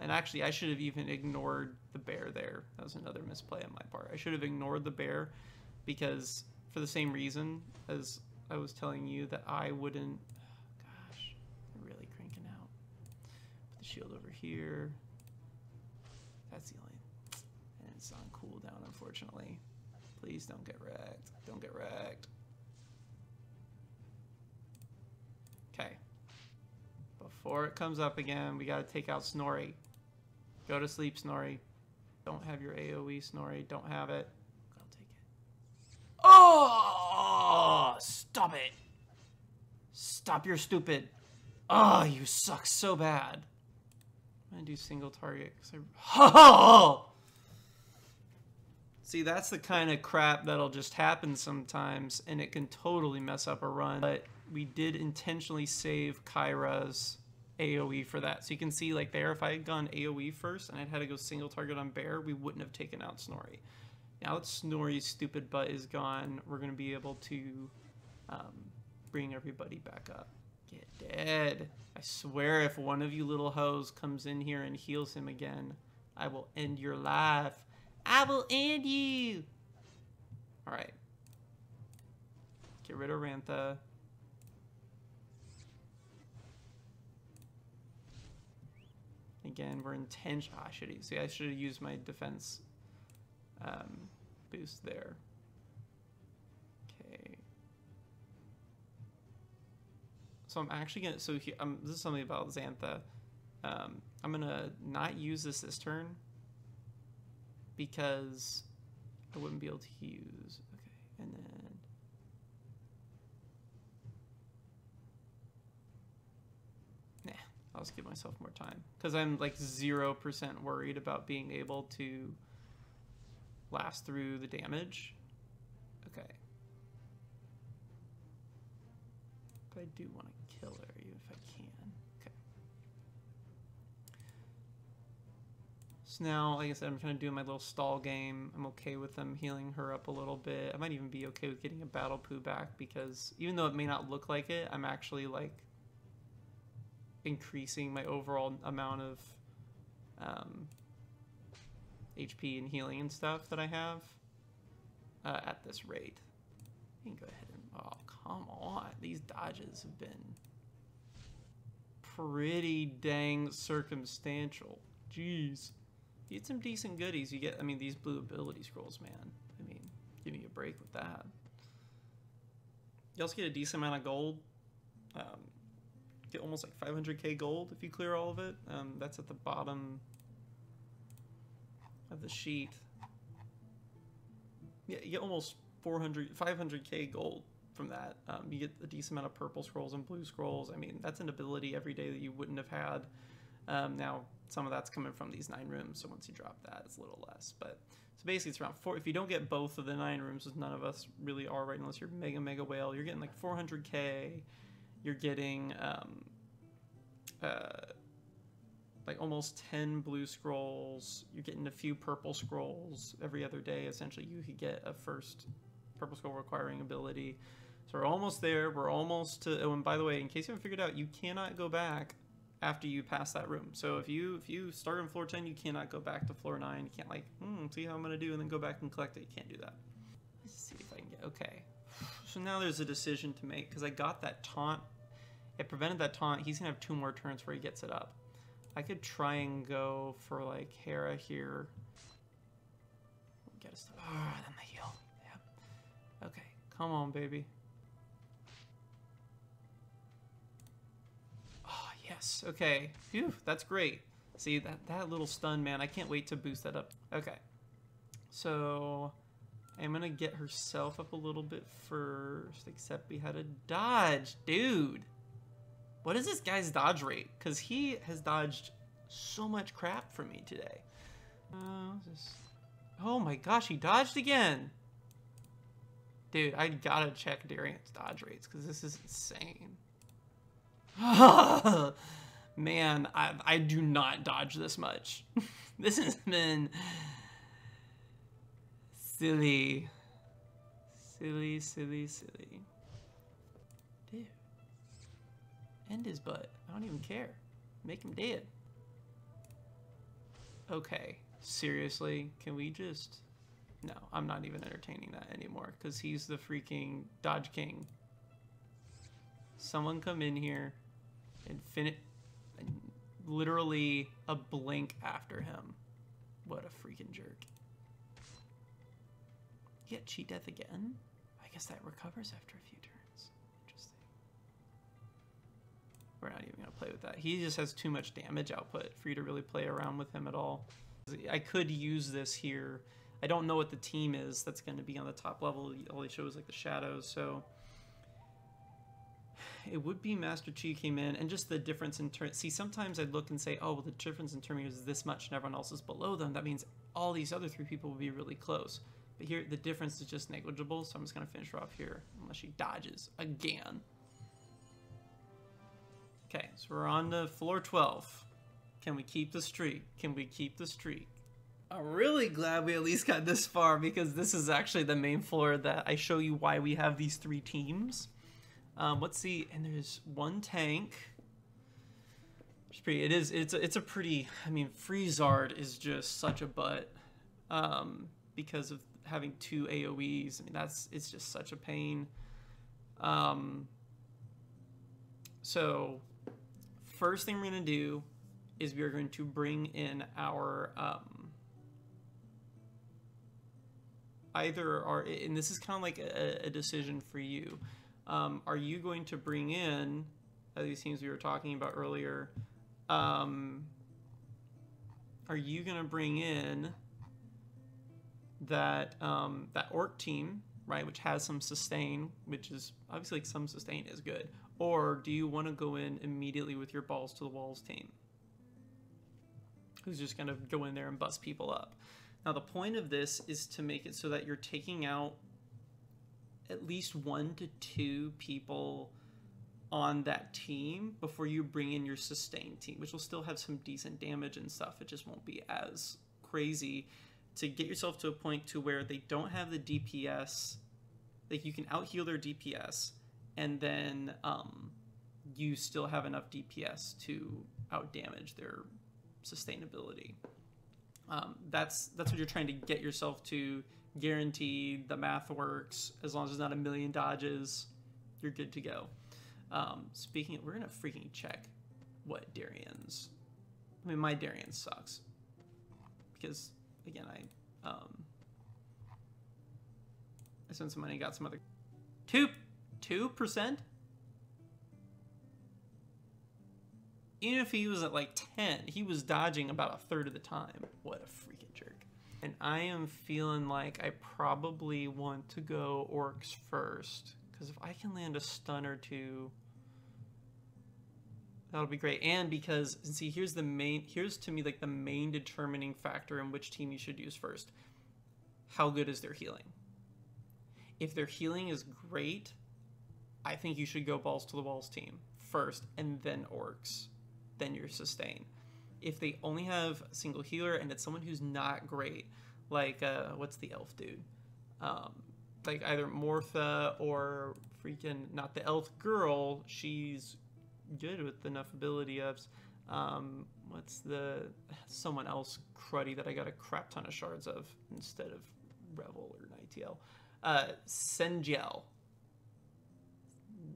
And actually, I should have even ignored the bear there. That was another misplay on my part. I should have ignored the bear, because for the same reason as I was telling you that I wouldn't... Gosh, I'm really cranking out. Put the shield over here. That's the only... And it's on cooldown, unfortunately. Please don't get wrecked. Don't get wrecked. Okay. Before it comes up again, we gotta take out Snorri. Go to sleep, Snorri. Don't have your AoE, Snorri. Don't have it. I'll take it. Oh! Stop it! Stop your stupid. Oh, you suck so bad. I'm gonna do single target because oh! See, that's the kind of crap that'll just happen sometimes, and it can totally mess up a run. But we did intentionally save Kyra's AoE for that. So you can see, like there, if I had gone AoE first and I'd had to go single target on Bear, we wouldn't have taken out Snorri. Now that Snorri's stupid butt is gone, we're going to be able to bring everybody back up. Get dead. I swear if one of you little hoes comes in here and heals him again, I will end your life. I will end you. All right. Get rid of Rantha. Again, we're intention. I should have used my defense boost there. Okay. So I'm actually gonna. So here, this is something about Xantha. I'm gonna not use this turn because I wouldn't be able to use. Okay, and then. I'll just give myself more time because I'm like 0% worried about being able to last through the damage. Okay. But I do want to kill her even if I can. Okay. So now, like I said, I'm kind of doing my little stall game. I'm okay with them healing her up a little bit. I might even be okay with getting a battle poo back because even though it may not look like it, I'm actually like increasing my overall amount of HP and healing and stuff that I have at this rate. You can go ahead and, oh, come on. These dodges have been pretty dang circumstantial. Jeez. You get some decent goodies. You get, I mean, these blue ability scrolls, man. I mean, give me a break with that. You also get a decent amount of gold. Get almost like 500k gold if you clear all of it. That's at the bottom of the sheet. Yeah, you get almost 500k gold from that. You get a decent amount of purple scrolls and blue scrolls. I mean, that's an ability every day that you wouldn't have had. Now, some of that's coming from these 9 rooms, so once you drop that, it's a little less. But so basically, it's around 4. If you don't get both of the 9 rooms, which none of us really are right, unless you're mega whale, you're getting like 400k. You're getting like almost 10 blue scrolls. You're getting a few purple scrolls every other day. Essentially, you could get a first purple scroll requiring ability. So we're almost there. We're almost to. Oh, and by the way, in case you haven't figured out, you cannot go back after you pass that room. So if you start on floor 10, you cannot go back to floor 9. You can't like see how I'm gonna do and then go back and collect it. You can't do that. Let's see if I can get okay. So now there's a decision to make because I got that taunt. It prevented that taunt. He's gonna have 2 more turns where he gets it up. I could try and go for like Hera here. Get us to then the heal. Yep. Okay, come on, baby. Oh yes. Okay. Phew, that's great. See that little stun, man. I can't wait to boost that up. Okay. So I'm gonna get herself up a little bit first, except we had a dodge, dude. What is this guy's dodge rate? Because he has dodged so much crap for me today. Oh my gosh, he dodged again. Dude, I gotta check Darian's dodge rates because this is insane. Man, I do not dodge this much. This has been silly. Silly, silly, silly. Dude. End his butt. I don't even care. Make him dead. Okay. Seriously? Can we just... No, I'm not even entertaining that anymore because he's the freaking Dodge King. Someone come in here and literally a blink after him. What a freaking jerk. You get cheat death again? I guess that recovers after a few turns. Interesting. We're not even going to play with that. He just has too much damage output for you to really play around with him at all. I could use this here. I don't know what the team is that's going to be on the top level. All he shows like the shadows, so it would be Master Chi came in, and just the difference in turn. See, sometimes I'd look and say, oh, well, the difference in turn meters is this much and everyone else is below them. That means all these other 3 people will be really close. But here, the difference is just negligible, so I'm just going to finish her off here, unless she dodges again. Okay, so we're on to floor 12. Can we keep the streak? Can we keep the streak? I'm really glad we at least got this far, because this is actually the main floor that I show you why we have these 3 teams. Let's see, and there's 1 tank. It's pretty. It's a pretty. I mean, Freezard is just such a butt because of having 2 AOE's. I mean, it's just such a pain. So first thing we're gonna do is we are going to bring in our and this is kind of like a decision for you. Are you going to bring in these teams we were talking about earlier? Are you going to bring in that that orc team, right, which has some sustain, which is obviously like some sustain is good, or do you want to go in immediately with your balls to the walls team, who's just going to go in there and bust people up? Now the point of this is to make it so that you're taking out at least 1 to 2 people on that team before you bring in your sustain team, which will still have some decent damage and stuff. It just won't be as crazy, to get yourself to a point to where they don't have the DPS. Like, you can out heal their DPS, and then you still have enough DPS to out damage their sustainability. That's what you're trying to get yourself to. Guaranteed, the math works. As long as there's not a million dodges, you're good to go. Speaking of, we're gonna freaking check what Darian's. I mean, my Darian sucks because, again, I spent some money, got some other 2%. Even if he was at like 10, he was dodging about 1/3 of the time. What a freaking jerk. And I am feeling like I probably want to go orcs first, because if I can land a stun or 2, that'll be great. And because, see, here's to me like the main determining factor in which team you should use first. How good is their healing? If their healing is great, I think you should go balls to the walls team first, and then orcs, then your sustain. If they only have a single healer and it's someone who's not great, like what's the elf dude? Like either Mortha or freaking not the elf girl. She's good with enough ability ups. What's the someone else cruddy that I got a crap ton of shards of instead of Revel or Nightgale? Senjel.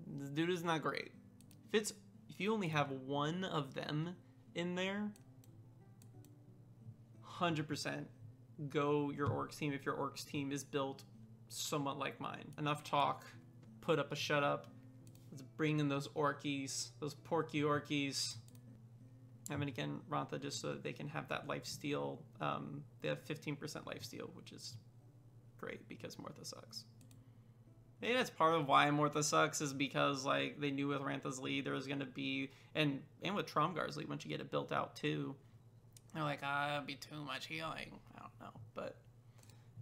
This dude is not great. If you only have 1 of them in there, 100% go your orcs team if your orcs team is built somewhat like mine. Enough talk, put up a shut up. Let's bring in those orkies, those porky orkies. I mean, again, Rantha, just so that they can have that lifesteal. They have 15% lifesteal, which is great because Mortha sucks. Maybe that's part of why Mortha sucks, is because like they knew with Rantha's lead there was going to be, and with Tromgar's lead, once you get it built out too, they're like, it'd be too much healing. I don't know, but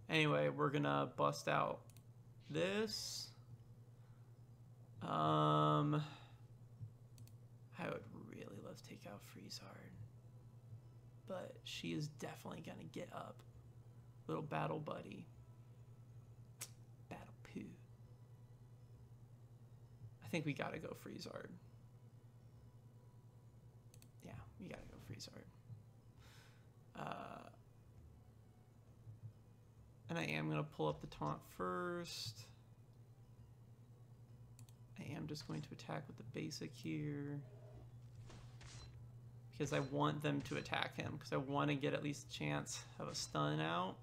anyway, we're gonna bust out this. I would really love to take out Freezard, but she is definitely gonna get up. Little battle buddy. Battle poo. I think we gotta go Freezard. Yeah, we gotta go Freezard. And I am gonna pull up the taunt first. I am just going to attack with the basic here, because I want them to attack him, because I want to get at least a chance of a stun out.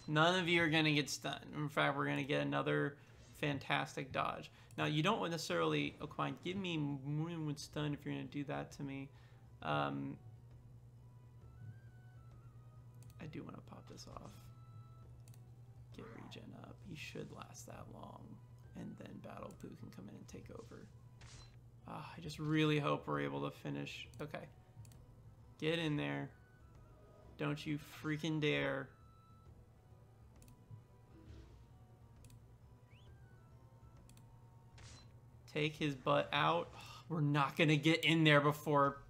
None of you are going to get stunned. In fact, we're going to get another fantastic dodge. Now, you don't necessarily, Aquine, give me more than 1 stun if you're going to do that to me. I do want to pop this off. Get regen up. He should last that long. And then Battle Poo can come in and take over. I just really hope we're able to finish. Okay. Get in there. Don't you freaking dare. Take his butt out. We're not gonna get in there before.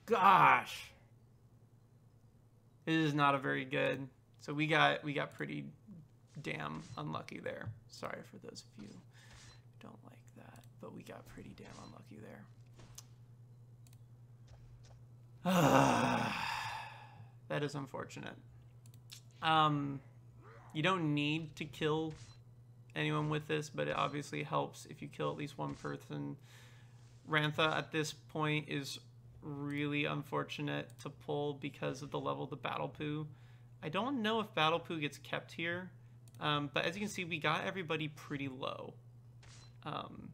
Gosh. This is not a very good. So we got pretty damn unlucky there. Sorry for those of you who don't like that, but we got pretty damn unlucky there. That is unfortunate. You don't need to kill anyone with this, but it obviously helps if you kill at least one person. Rantha at this point is really unfortunate to pull because of the level of the Battle Poo. I don't know if Battle Poo gets kept here, but as you can see, we got everybody pretty low. Come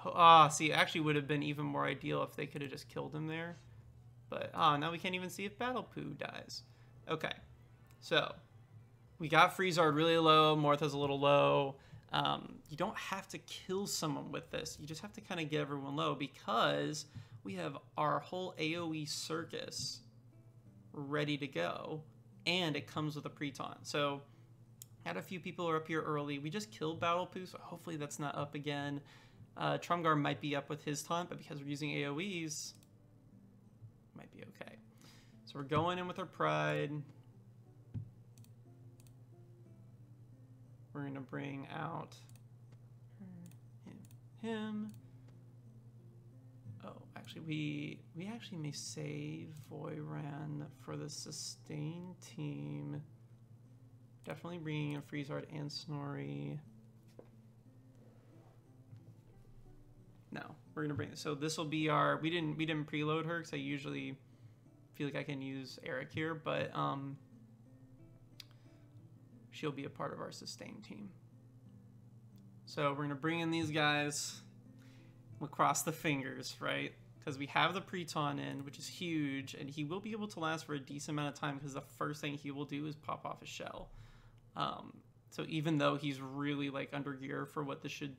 on. See, it actually would have been even more ideal if they could have just killed him there. But, now we can't even see if Battle Poo dies. Okay, so we got Freezard really low, Mortha's a little low. You don't have to kill someone with this. You just have to kind of get everyone low because we have our whole AoE circus ready to go, and it comes with a pre-taunt. So, had a few people are up here early. We just killed Battle Poo, so hopefully that's not up again. Trumgar might be up with his taunt, but because we're using AoEs, might be okay. So we're going in with our pride. We're gonna bring out him. Oh, actually, we actually may save Voyran for the sustain team. Definitely bringing in Freezard and Snorri. No, we're gonna bring. So this will be our. We didn't preload her because I usually feel like I can use Eric here, but she'll be a part of our sustain team. So we're gonna bring in these guys. We'll cross the fingers, right? Because we have the pre-taunt in, which is huge, and he will be able to last for a decent amount of time because the first thing he will do is pop off his shell. So even though he's really like under gear for what this should,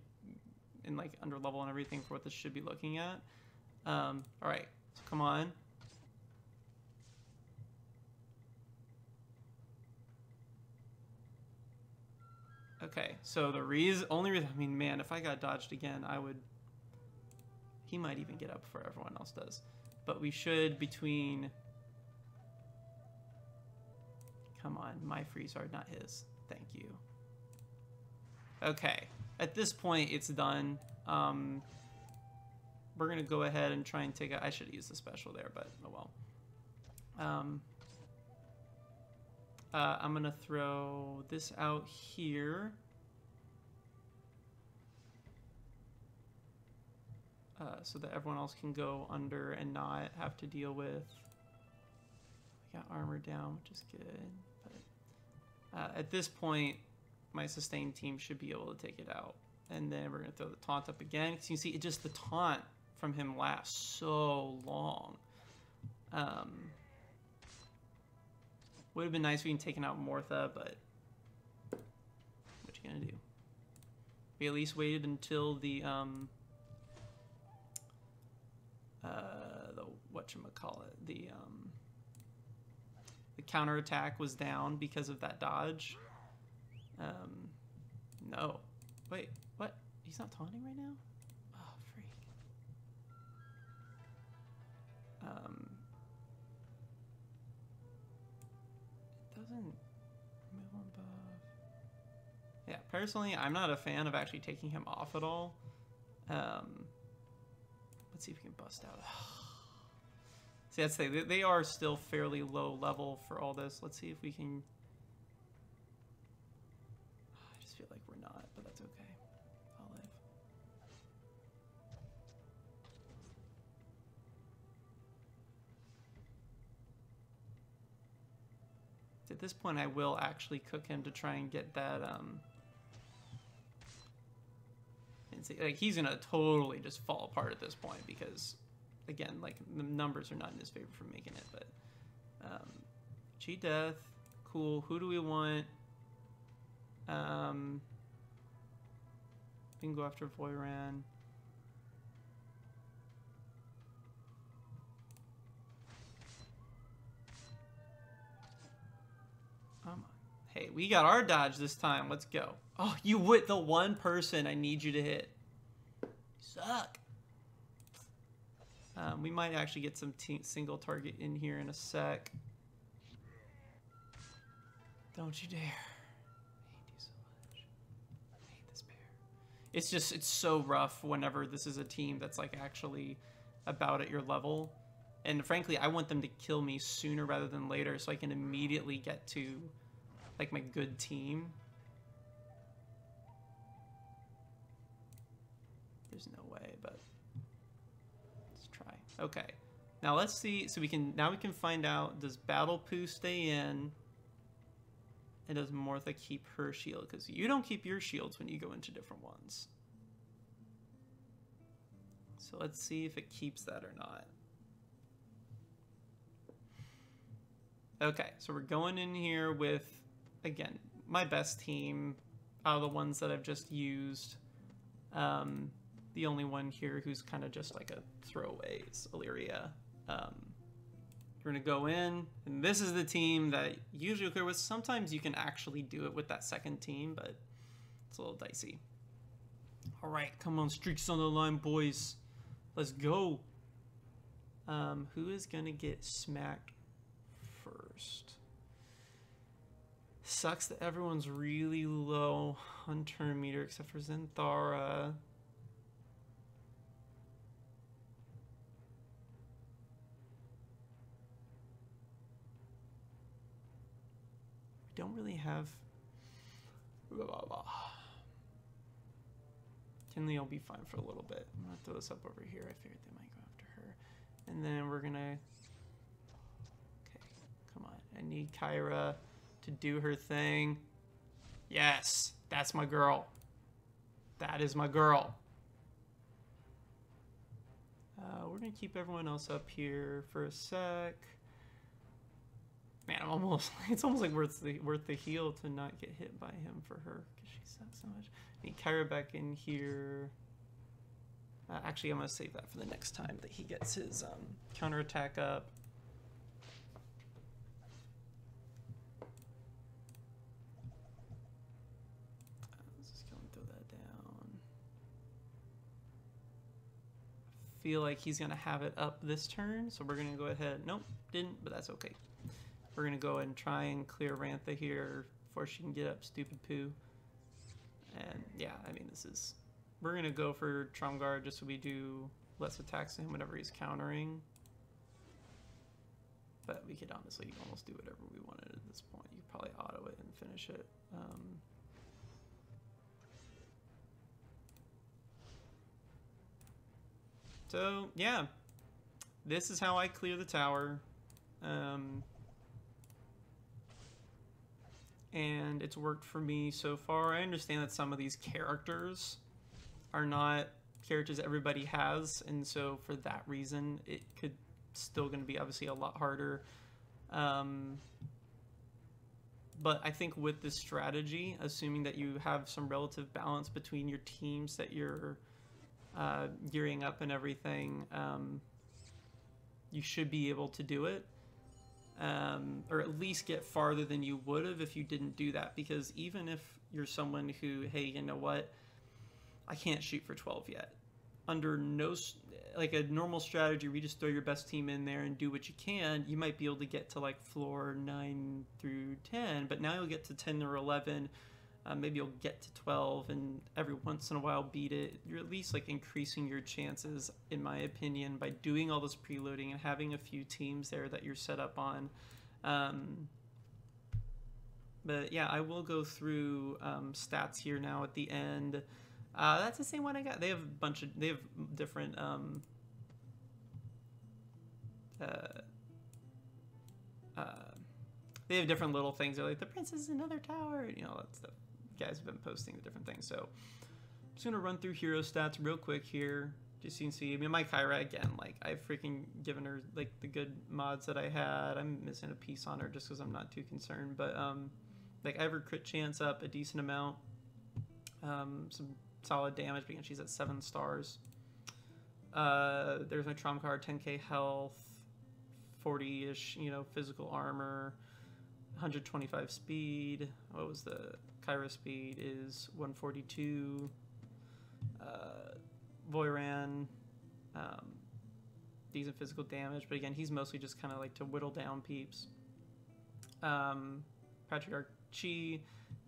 and like under level and everything for what this should be looking at. All right, so come on. Okay, so the only reason, I mean, man, if I got dodged again, he might even get up before everyone else does. But we should come on, my Freezard, not his. Thank you. Okay, at this point, it's done. We're gonna go ahead and try and take I should use the special there, but oh well. I'm gonna throw this out here. So that everyone else can go under and not have to deal with. We got armor down, which is good. But at this point, my sustain team should be able to take it out. And then we're gonna throw the taunt up again. Because you see, the taunt from him lasts so long. Would have been nice if we can taken out Mortha, but what you gonna do? We at least waited until the whatchamacallit, the counterattack was down because of that dodge. No. Wait, what? He's not taunting right now? Oh, freak. It doesn't move above. Yeah, personally, I'm not a fan of actually taking him off at all. Let's see if we can bust out. See, I'd say they are still fairly low level for all this. Let's see if we can. I just feel like we're not, but that's okay. I'll live. At this point, I will actually cook him to try and get that. And see, like, he's gonna totally just fall apart at this point because, again, like, the numbers are not in his favor for making it. But G Death, Cool. Who do we want? We can go after Voiran. Hey, we got our dodge this time. Let's go. Oh, you would the one person I need you to hit. You suck. We might actually get some single target in here in a sec. Don't you dare. I hate you so much. I hate this bear. It's just, it's so rough whenever this is a team that's like actually about at your level. And frankly, I want them to kill me sooner rather than later so I can immediately get to like my good team. There's no way, but let's try. Okay, now let's see. So we can find out, does Battle Poo stay in, and does Mortha keep her shield? Because you don't keep your shields when you go into different ones. So let's see if it keeps that or not. Okay, so we're going in here with, again, my best team out of the ones that I've just used. The only one here who's kind of just like a throwaway is Illyria. We're going to go in, and this is the team that usually clear with. Sometimes you can actually do it with that second team, but it's a little dicey. All right, come on, streaks on the line, boys. Let's go. Who is going to get smacked first? Sucks that everyone's really low on turn meter except for Zenthara. We don't really have... Kinley will be fine for a little bit. I'm going to throw this up over here. I figured they might go after her. And then we're going to... Okay, come on. I need Kyra to do her thing. Yes, that's my girl. That is my girl. We're gonna keep everyone else up here for a sec. Man, it's almost like worth the heal to not get hit by him for her because she sucks so much. I need Kyra back in here. Actually, I'm gonna save that for the next time that he gets his counterattack up. Feel like he's gonna have it up this turn, so we're gonna go ahead. Nope, didn't, but that's okay. We're gonna go ahead and try and clear Rantha here before she can get up stupid poo. And yeah, I mean, we're gonna go for Trumguard just so we do less attacks to him whenever he's countering. But we could honestly almost do whatever we wanted at this point. You could probably auto it and finish it. So, yeah, this is how I clear the tower, and it's worked for me so far. I understand that some of these characters are not characters everybody has, and so for that reason, it could still going to be obviously a lot harder. But I think with this strategy, assuming that you have some relative balance between your teams that you're gearing up and everything, you should be able to do it, or at least get farther than you would have if you didn't do that. Because even if you're someone who, hey, you know what, I can't shoot for 12 yet, under like a normal strategy where you just throw your best team in there and do what you can, you might be able to get to like floor 9 through 10, but now you'll get to 10 or 11. Maybe you'll get to 12 and every once in a while beat it. You're at least like increasing your chances, in my opinion, by doing all this preloading and having a few teams there that you're set up on. But yeah, I will go through stats here now at the end. That's the same one I got. They have different they have different little things. They're like, the princess is another tower, you know, all that stuff. You guys have been posting the different things. So I'm just gonna run through hero stats real quick here. Just so you can see, I mean, my Kyra, again, like, I've freaking given her, like, the good mods that I had. I'm missing a piece on her just because I'm not too concerned. But, like, I have her crit chance up a decent amount. Some solid damage, because she's at 7 stars. There's my Trom card, 10k health, 40-ish, you know, physical armor, 125 speed. What was the Kyra speed? Is 142. Voiran, decent physical damage, but again, he's mostly just kind of like to whittle down peeps. Patriarch Chi,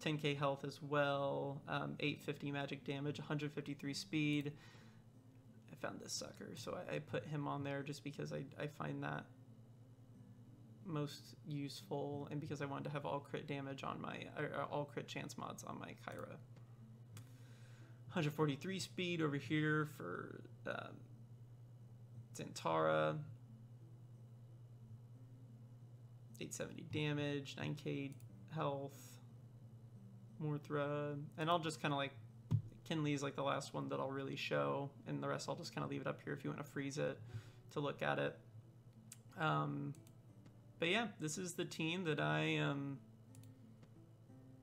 10k health as well, 850 magic damage, 153 speed. I found this sucker, so I put him on there just because I find that most useful, and because I wanted to have all crit damage on my, all crit chance mods on my Kyra. 143 speed over here for Zantara. 870 damage, 9k health. Morthra. And I'll just kind of like, Kinley's like the last one that I'll really show, and the rest I'll just kind of leave it up here if you want to freeze it to look at it. But yeah, this is the team that I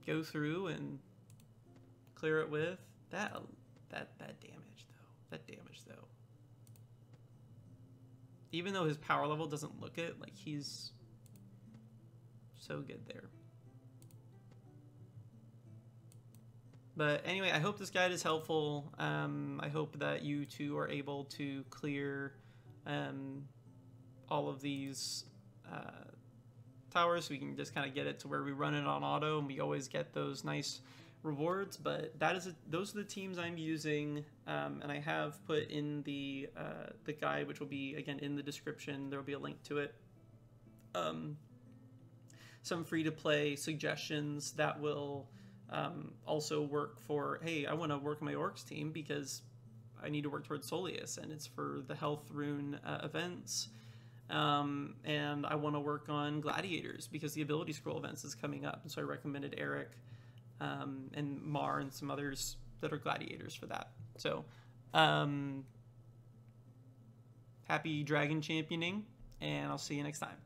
go through and clear it with. That damage though. That damage though. Even though his power level doesn't look it, like he's so good there. But anyway, I hope this guide is helpful. I hope that you two are able to clear all of these towers, so we can just kind of get it to where we run it on auto and we always get those nice rewards. But those are the teams I'm using, and I have put in the guide, which will be again in the description. There will be a link to it. Some free-to-play suggestions that will also work for, hey, I want to work on my Orcs team because I need to work towards Soleus, and it's for the health rune events. And I want to work on Gladiators because the ability scroll events is coming up, and so I recommended Eric and Mar and some others that are Gladiators for that. So happy dragon championing, and I'll see you next time.